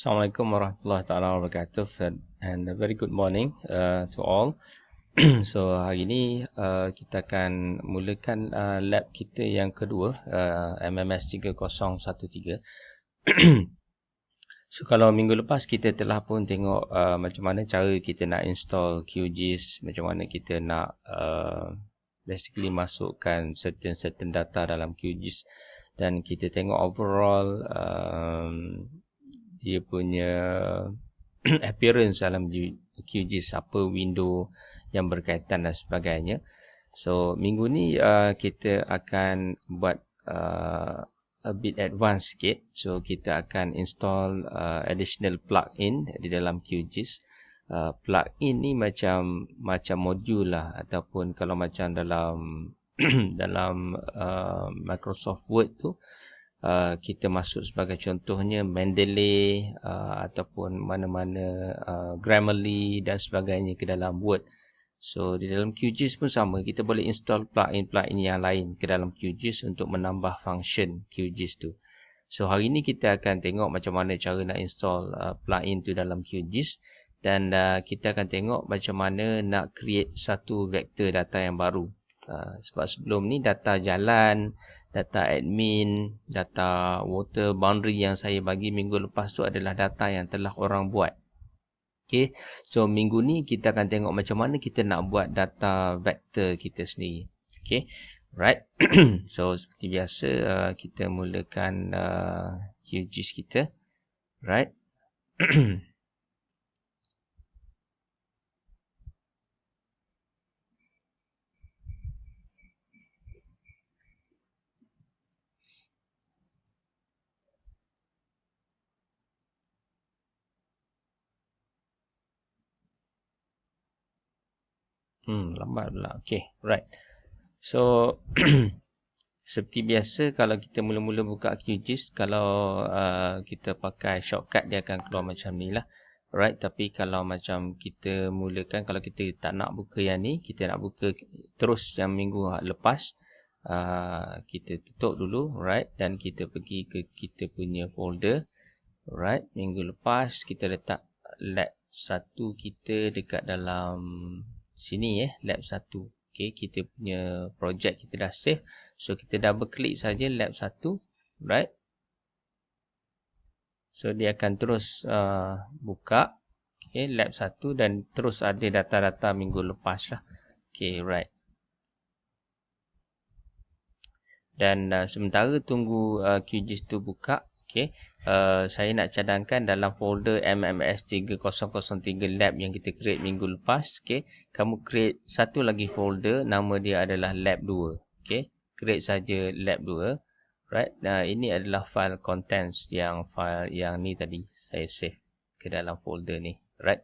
Assalamualaikum warahmatullahi taala wabarakatuh and a very good morning to all. So hari ini kita akan mulakan lab kita yang kedua, MMS 3013. So kalau minggu lepas kita telah pun tengok macam mana cara kita nak install QGIS, macam mana kita nak basically masukkan certain data dalam QGIS, dan kita tengok overall dia punya appearance dalam QGIS, apa window yang berkaitan dan sebagainya. So minggu ni kita akan buat a bit advanced sikit. So kita akan install additional plugin di dalam QGIS. Plugin ni macam modul lah, ataupun kalau macam dalam dalam Microsoft Word tu, kita masuk sebagai contohnya Mendeley ataupun mana-mana Grammarly dan sebagainya ke dalam Word. So di dalam QGIS pun sama, kita boleh install plugin yang lain ke dalam QGIS untuk menambah function QGIS tu. So hari ni kita akan tengok macam mana cara nak install plugin tu dalam QGIS, dan kita akan tengok macam mana nak create satu vektor data yang baru. Sebab sebelum ni data jalan, data admin, data water boundary yang saya bagi minggu lepas tu adalah data yang telah orang buat. Okay, so minggu ni kita akan tengok macam mana kita nak buat data vektor kita sendiri. Okay, right. So seperti biasa kita mulakan QGIS kita, right. Lambat pula. Okay, right. So seperti biasa kalau kita mula-mula buka QGIS, kalau kita pakai shortcut dia akan keluar macam ni lah. Right, tapi kalau macam kita mulakan, kalau kita tak nak buka yang ni, kita nak buka terus yang minggu lepas, kita tutup dulu, right, dan kita pergi ke kita punya folder, right. Minggu lepas kita letak lab 1 kita dekat dalam sini, lab 1. Okay, kita punya project kita dah save. So kita double klik saja lab 1, right. So dia akan terus buka, okay, lab 1, dan terus ada data-data minggu lepas lah. Okay, right. Dan sementara tunggu QGIS tu buka, okay, saya nak cadangkan dalam folder MMS 3003 lab yang kita create minggu lepas, okay, kamu create satu lagi folder, nama dia adalah lab 2. Okay, create saja lab 2. Right, ini adalah file contents yang file yang ni tadi saya save ke dalam folder ni. Right.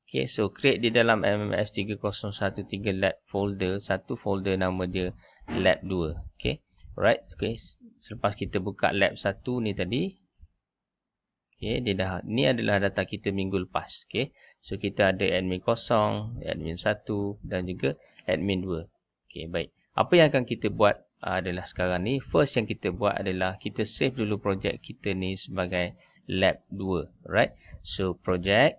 Okay, so create di dalam MMS 3013 lab folder, satu folder nama dia lab 2. Okay. Right. Okay, selepas kita buka lab 1 ni tadi, okay, dia dah, ni adalah data kita minggu lepas. Okay, so kita ada admin 0, admin 1 dan juga admin 2. Okay, baik. Apa yang akan kita buat adalah sekarang ni, first yang kita buat adalah kita save dulu projek kita ni sebagai lab 2, right. So project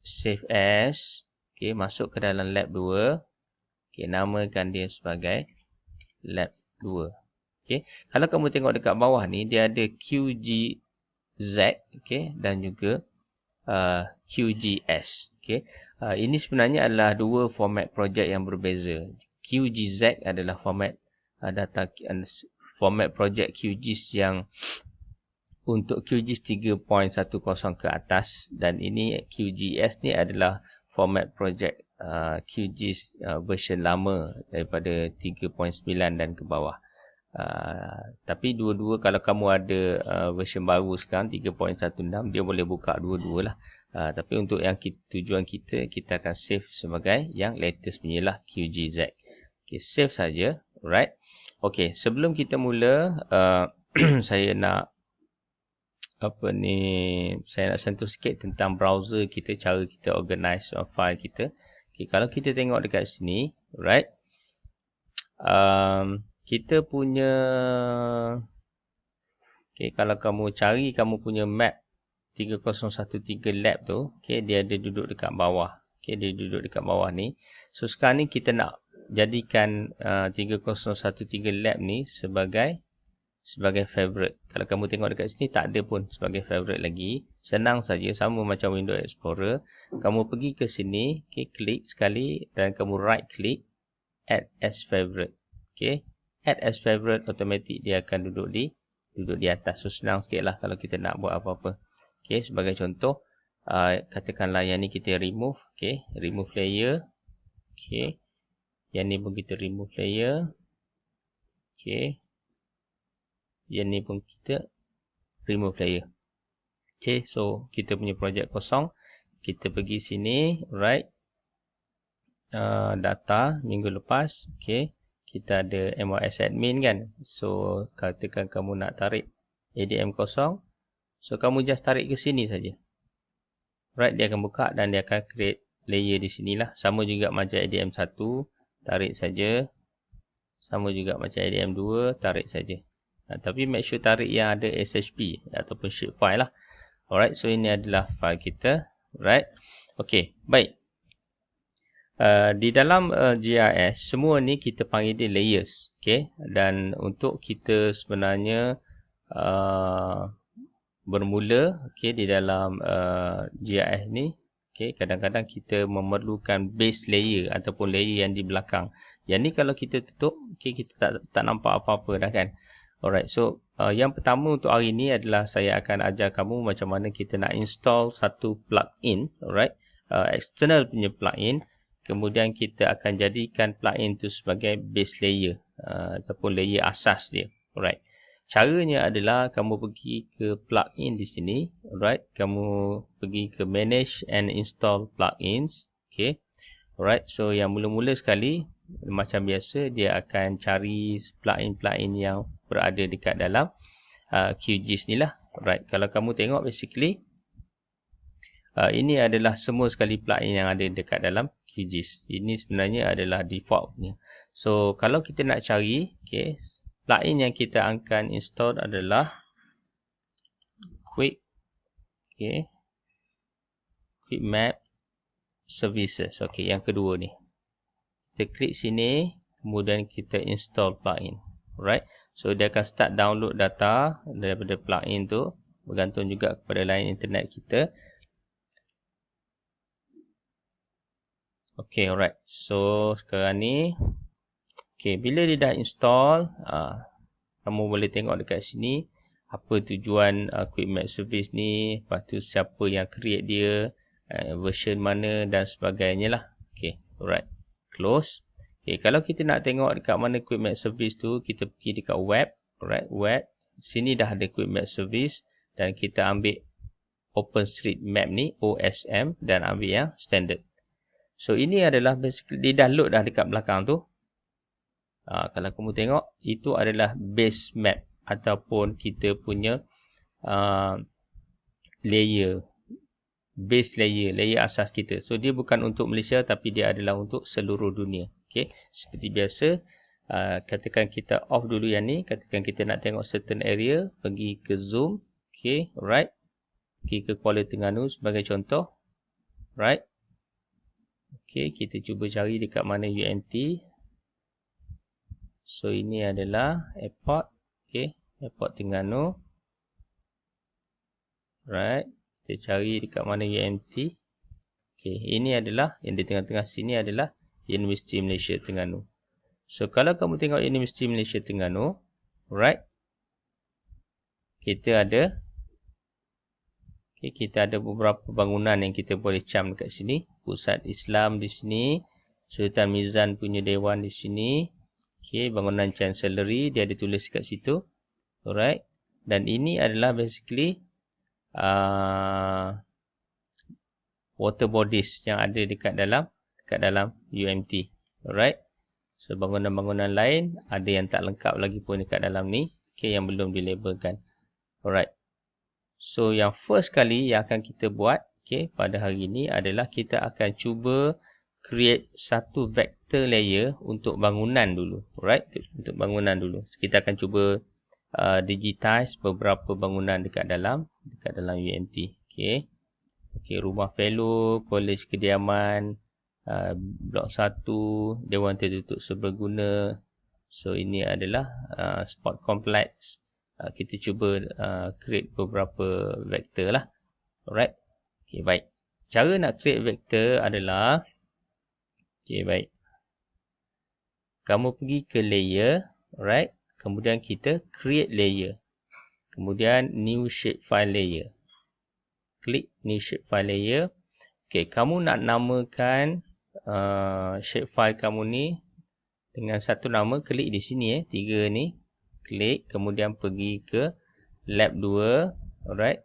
save as, okay, masuk ke dalam lab 2, okay, namakan dia sebagai lab 2. Okay, kalau kamu tengok dekat bawah ni, dia ada QGZ, okay, dan juga QGS. Okay, ini sebenarnya adalah dua format projek yang berbeza. QGZ adalah format data, format projek QGIS yang untuk QGIS 3.10 ke atas, dan ini QGS ni adalah format projek QGIS version lama daripada 3.9 dan ke bawah. Tapi dua-dua, kalau kamu ada version baru sekarang 3.16, dia boleh buka dua-dua lah. Tapi untuk yang tujuan kita akan save sebagai yang latest punya lah, QGZ. Okay, save saja, right. Okay, sebelum kita mula, saya nak saya nak sentuh sikit tentang browser kita, cara kita organize file kita. Okay, kalau kita tengok dekat sini, right, kita punya, okay, kalau kamu cari kamu punya map 3013 lab tu, okay, dia ada duduk dekat bawah. Okay, dia duduk dekat bawah ni. So sekarang ni kita nak jadikan 3013 lab ni sebagai favorite. Kalau kamu tengok dekat sini tak ada pun sebagai favorite lagi. Senang saja, sama macam Windows Explorer. Kamu pergi ke sini, okay, klik sekali dan kamu right click, add as favorite. Okay, add as favorite, automatic dia akan duduk di atas. So senang sikit lah kalau kita nak buat apa-apa. Okay, sebagai contoh, katakanlah yang ni kita remove. Okay, remove layer. Okay, yang ni pun kita remove layer. Okay, yang ni pun kita remove layer. Okay, so kita punya projek kosong. Kita pergi sini, right, data minggu lepas. Okay, kita ada MOS admin kan. So katakan kamu nak tarik ADM kosong. So kamu just tarik ke sini saja. Right, dia akan buka dan dia akan create layer di sinilah. Sama juga macam ADM 1, tarik saja. Sama juga macam ADM 2, tarik saja. Tapi make sure tarik yang ada SHP ataupun shapefile lah. Alright, so ini adalah file kita. Right. Okay, baik. Di dalam GIS, semua ni kita panggil dia layers. Okay, dan untuk kita sebenarnya bermula, okay, di dalam GIS ni, okay, kadang-kadang kita memerlukan base layer ataupun layer yang di belakang. Yang ni kalau kita tutup, okay, kita tak nampak apa-apa dah kan. Alright, so yang pertama untuk hari ni adalah saya akan ajar kamu macam mana kita nak install satu plugin, alright, external punya plugin. Kemudian kita akan jadikan plugin tu sebagai base layer ataupun layer asas dia. Alright. Caranya adalah kamu pergi ke plugin di sini, alright. Kamu pergi ke manage and install plugins, okay. Alright. So yang mula-mula sekali macam biasa dia akan cari plugin-plugin yang berada dekat dalam QGIS ni lah. Alright. Kalau kamu tengok basically ini adalah semua sekali plugin yang ada dekat dalam QGIS. Ini sebenarnya adalah default punya. So kalau kita nak cari, okay, plugin yang kita akan install adalah Quick Map Services. Okay, yang kedua ni. Kita klik sini, kemudian kita install plugin. Alright. So dia akan start download data daripada plugin tu, bergantung juga kepada line internet kita. Okay, alright. So sekarang ni, okay, bila dia dah install, kamu boleh tengok dekat sini apa tujuan Quick Map Service ni, lepas tu siapa yang create dia, version mana dan sebagainya lah. Okay, alright. Close. Okay, kalau kita nak tengok dekat mana Quick Map Service tu, kita pergi dekat web. Alright, web. Sini dah ada Quick Map Service dan kita ambil OpenStreetMap ni, OSM, dan ambil yang standard. So ini adalah basically dia dah load dah dekat belakang tu. Kalau kamu tengok, itu adalah base map ataupun kita punya layer, base layer asas kita. So dia bukan untuk Malaysia tapi dia adalah untuk seluruh dunia. Okay, seperti biasa, katakan kita off dulu yang ni. Katakan kita nak tengok certain area, pergi ke zoom. Okay, alright. Pergi ke Kuala Terengganu sebagai contoh. Right. Okay, kita cuba cari dekat mana UMT. So ini adalah airport. Okay, airport Terengganu. Right. Kita cari dekat mana UMT. Okay, ini adalah yang di tengah-tengah sini adalah Universiti Malaysia Terengganu. So kalau kamu tengok Universiti Malaysia Terengganu, right, kita ada beberapa bangunan yang kita boleh cam dekat sini. Pusat Islam di sini, Sultan Mizan punya Dewan di sini. Okay, bangunan Chancellery dia ada tulis kat situ. Alright. Dan ini adalah basically water bodies yang ada dekat dalam UMT. Alright. So bangunan-bangunan lain ada yang tak lengkap lagi pun dekat dalam ni. Okay, yang belum dilabelkan. Alright. So yang first kali yang akan kita buat, okay, pada hari ini adalah kita akan cuba create satu vector layer untuk bangunan dulu. Alright, untuk bangunan dulu. So, kita akan cuba digitize beberapa bangunan dekat dalam UMT. Okey. Okey, rumah fellow, kolej kediaman, blok 1, Dewan Tertutup Serbaguna. So ini adalah sport complex. Kita cuba create beberapa vektor lah. Alright. Okey, baik. Cara nak create vektor adalah, okey, baik. Kamu pergi ke layer, alright. Kemudian kita create layer. Kemudian new shapefile layer. Klik new shapefile layer. Okey, kamu nak namakan shapefile kamu ni dengan satu nama, klik di sini 3 ni. Klik, kemudian pergi ke lab 2, alright.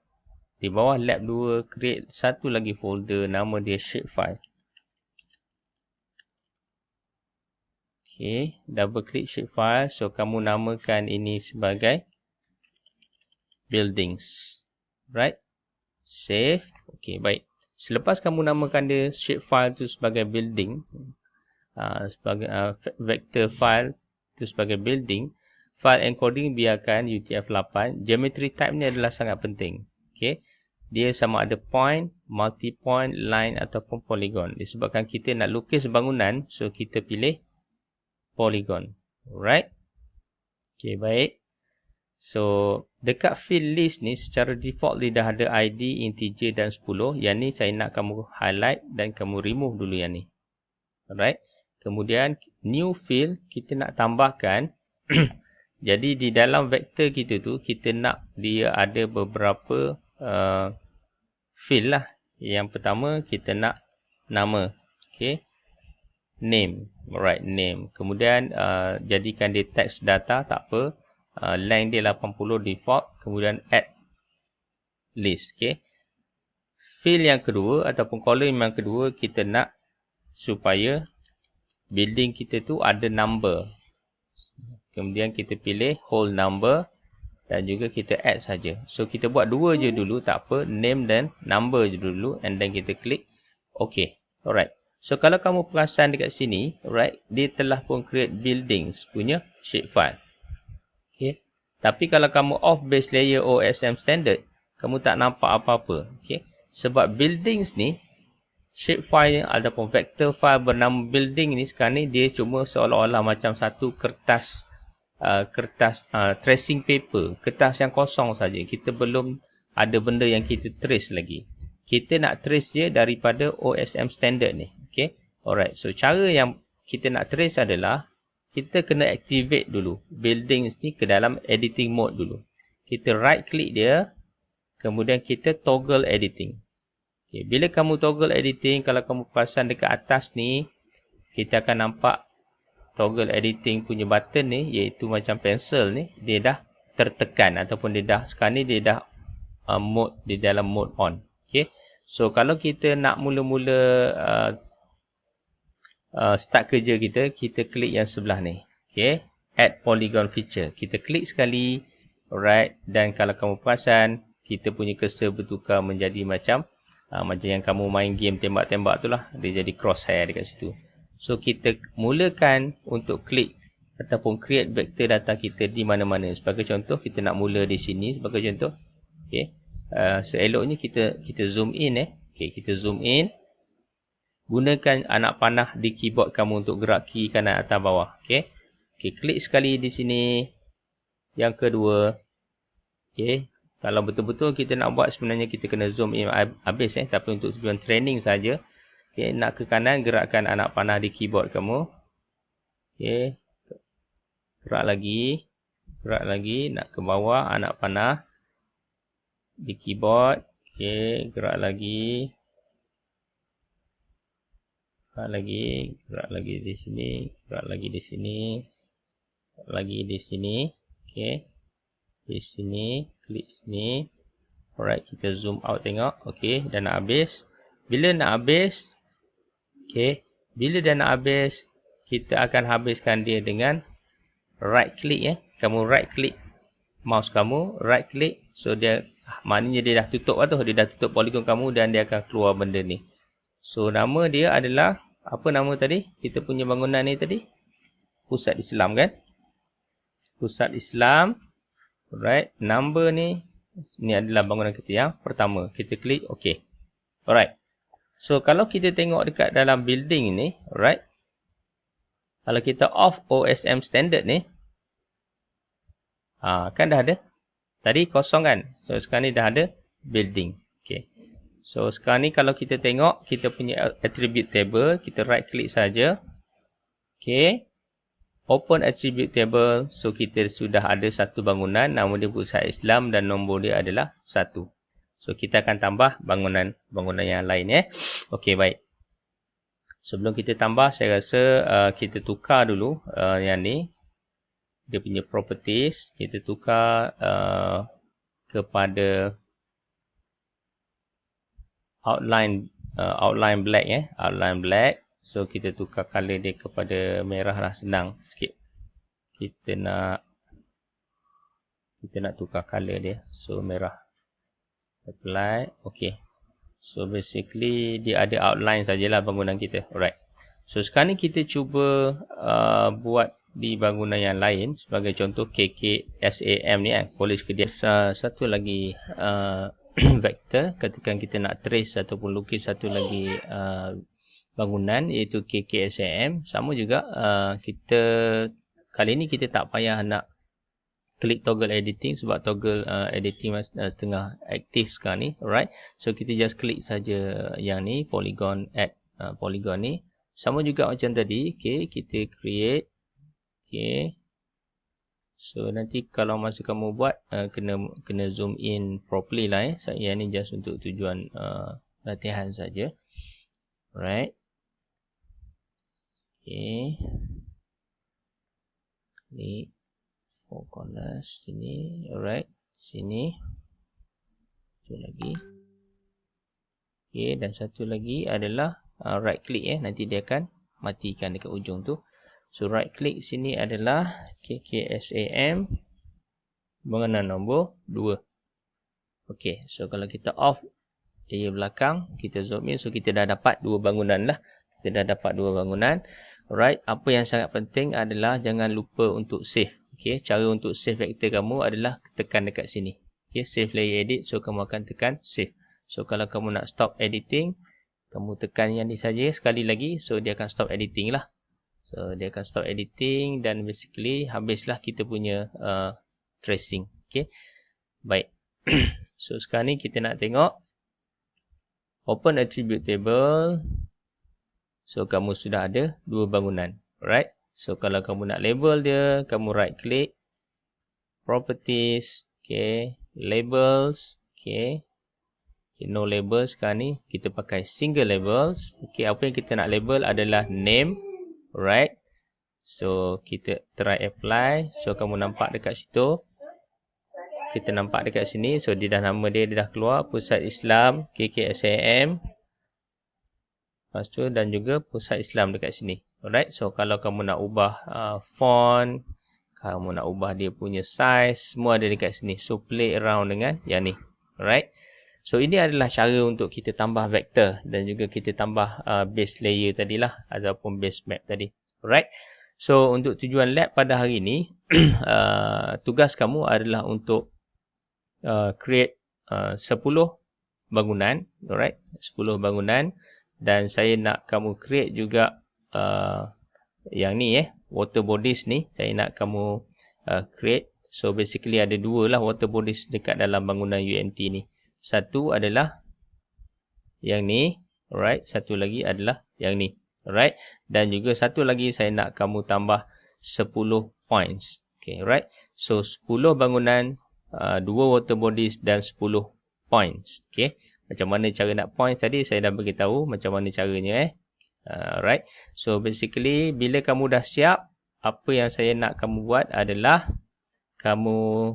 Di bawah lab 2 create satu lagi folder, nama dia shapefile. Okey, double klik shapefile. So kamu namakan ini sebagai buildings. Right? Save. Okey, baik. Selepas kamu namakan dia shapefile tu sebagai building, sebagai vector file tu sebagai building, file encoding biarkan UTF-8. Geometry type ni adalah sangat penting. Okey. Dia sama ada point, multi-point, line ataupun polygon. Disebabkan kita nak lukis bangunan, so kita pilih polygon. Alright. Okey, baik. So, dekat field list ni secara default dia dah ada ID, integer dan 10. Yang ni saya nak kamu highlight dan kamu remove dulu yang ni. Alright. Kemudian, new field kita nak tambahkan. Jadi, di dalam vektor kita tu, kita nak dia ada beberapa field lah. Yang pertama, kita nak nama. Okay. Name. Alright, name. Kemudian, jadikan dia text data, tak apa. Length dia 80 default. Kemudian, add list. Okay. Field yang kedua, ataupun column yang kedua, kita nak supaya building kita tu ada number. Kemudian, kita pilih whole number. Dan juga kita add saja. So, kita buat dua je dulu, tak apa. Name dan number je dulu. And then kita klik OK. Alright. So, kalau kamu perasan dekat sini, alright, dia telah pun create buildings punya shapefile. Okay. Tapi kalau kamu off base layer OSM standard, kamu tak nampak apa-apa. Okay. Sebab buildings ni, shapefile ataupun vector file bernama building ni sekarang ni, dia cuma seolah-olah macam satu kertas tracing paper, kertas yang kosong saja. Kita belum ada benda yang kita trace lagi. Kita nak trace dia daripada OSM standard ni. Okay. Alright. So, cara yang kita nak trace adalah kita kena activate dulu buildings ni ke dalam editing mode dulu. Kita right click dia, kemudian kita toggle editing. Okay. Bila kamu toggle editing, kalau kamu perasan dekat atas ni, kita akan nampak toggle editing punya button ni, iaitu macam pensel ni, dia dah tertekan ataupun dia dah, sekarang ni dia dah mode, di dalam mode on. Okay. So, kalau kita nak mula-mula start kerja kita, kita klik yang sebelah ni. Okay. Add polygon feature. Kita klik sekali. Alright. Dan kalau kamu perasan, kita punya cursor bertukar menjadi macam yang kamu main game tembak-tembak tu lah. Dia jadi crosshair dekat situ. So, kita mulakan untuk klik ataupun create vector data kita di mana-mana. Sebagai contoh, kita nak mula di sini sebagai contoh. Okay. Seeloknya kita zoom in. Okay, kita zoom in. Gunakan anak panah di keyboard kamu untuk gerak key kanan atas bawah. Okay. Okay, klik sekali di sini. Yang kedua. Okay. Kalau betul-betul kita nak buat, sebenarnya kita kena zoom in habis. Tapi untuk tujuan training saja. Okay, nak ke kanan, gerakkan anak panah di keyboard kamu. Okay. Gerak lagi. Gerak lagi. Nak ke bawah, anak panah di keyboard. Okay. Gerak lagi. Gerak lagi. Gerak lagi di sini. Gerak lagi di sini. Gerak lagi di sini. Okay. Di sini. Klik sini. Alright, kita zoom out tengok. Okay, dah nak habis. Bila nak habis, okay, bila dah nak habis, kita akan habiskan dia dengan right click. Kamu right click mouse kamu, right click. So, dia maknanya dia dah tutup lah tu. Dia dah tutup polygon kamu dan dia akan keluar benda ni. So, nama dia adalah, apa nama tadi? Kita punya bangunan ni tadi? Pusat Islam kan? Pusat Islam. Alright, number ni Ini adalah bangunan kita yang pertama. Kita klik OK. Alright. So, kalau kita tengok dekat dalam building ni, alright. Kalau kita off OSM standard ni, kan dah ada. Tadi kosong kan? So, sekarang ni dah ada building. Okay. So, sekarang ni kalau kita tengok, kita punya attribute table, kita right click saja. Okay. Open attribute table. So, kita sudah ada satu bangunan. Nama dia Pusat Islam dan nombor dia adalah 1. So, kita akan tambah bangunan yang lain. Okey, baik. Sebelum kita tambah, saya rasa kita tukar dulu yang ni. Dia punya properties. Kita tukar kepada outline black. Outline black. So, kita tukar color dia kepada merah lah. Senang sikit. Kita nak tukar color dia. So, merah. Apply. Okay. So, basically, dia ada outline sajalah bangunan kita. Alright. So, sekarang ni kita cuba buat di bangunan yang lain. Sebagai contoh, KKSAM ni College Kediaman. Satu lagi vektor. Ketika kita nak trace ataupun lukis satu lagi bangunan, iaitu KKSAM. Sama juga, kali ni kita tak payah nak klik toggle editing sebab toggle editing tengah aktif sekarang ni. Alright. So, kita just klik saja yang ni, polygon, add polygon ni. Sama juga macam tadi. Okay, kita create. Okay. So, nanti kalau masa kamu buat, kena zoom in properly lah. Yang ni just untuk tujuan latihan saja. Alright. Okay. Ni 4 corners sini. Alright. Sini. Satu lagi. Okay. Dan satu lagi adalah right click. Nanti dia akan matikan dekat ujung tu. So, right click sini adalah KKSAM. Bangunan nombor 2. Okay. So, kalau kita off layer belakang, kita zoom in. So, kita dah dapat 2 bangunan lah. Kita dah dapat 2 bangunan. Alright. Apa yang sangat penting adalah jangan lupa untuk save. Okay. Cara untuk save vektor kamu adalah tekan dekat sini. Okay. Save layer edit. So, kamu akan tekan save. So, kalau kamu nak stop editing, kamu tekan yang ni saja sekali lagi. So, dia akan stop editing lah. So, dia akan stop editing dan basically habislah kita punya tracing. Okay. Baik. So, sekarang ni kita nak tengok. Open attribute table. So, kamu sudah ada 2 bangunan. Alright. So, kalau kamu nak label dia, kamu right click. Properties. Okay. Labels. Okay. Okay. No labels sekarang ni. Kita pakai single labels. Okay. Apa yang kita nak label adalah name. Alright. So, kita try apply. So, kamu nampak dekat situ. Kita nampak dekat sini. So, dia dah nama dia dah keluar. Pusat Islam. KKSAM. Lepas tu dan juga Pusat Islam dekat sini. Alright. So, kalau kamu nak ubah font. Kamu nak ubah dia punya size. Semua ada dekat sini. So, play around dengan yang ni. Alright. So, ini adalah cara untuk kita tambah vektor. Dan juga kita tambah base layer tadilah. Ataupun base map tadi. Alright. So, untuk tujuan lab pada hari ini. Tugas kamu adalah untuk create 10 bangunan. Alright. 10 bangunan. Dan saya nak kamu create juga yang ni water bodies ni. Saya nak kamu create. So basically ada 2 lah water bodies dekat dalam bangunan UNT ni. Satu adalah yang ni. Alright. Satu lagi adalah yang ni. Alright. Dan juga satu lagi saya nak kamu tambah 10 points. Okay. Alright. So 10 bangunan, 2 water bodies dan 10 points. Okay. Macam mana cara nak points tadi saya dah beritahu macam mana caranya. Alright. So basically bila kamu dah siap, apa yang saya nak kamu buat adalah kamu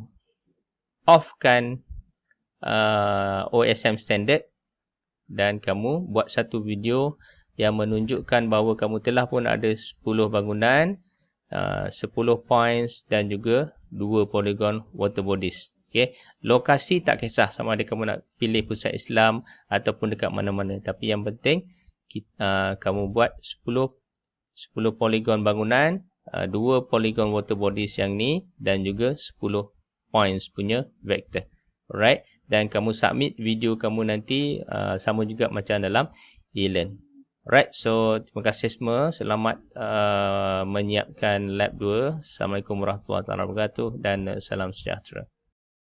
offkan OSM standard dan kamu buat satu video yang menunjukkan bahawa kamu telah pun ada 10 bangunan, 10 points dan juga 2 polygon water bodies. Okay. Lokasi tak kisah sama ada kamu nak pilih Pusat Islam ataupun dekat mana-mana. Tapi yang penting kamu buat 10 polygon bangunan, 2 polygon water bodies yang ni dan juga 10 points punya vektor. Alright. Dan kamu submit video kamu nanti sama juga macam dalam e-learn. Alright. So, terima kasih semua. Selamat menyiapkan lab 2. Assalamualaikum warahmatullahi wabarakatuh dan salam sejahtera.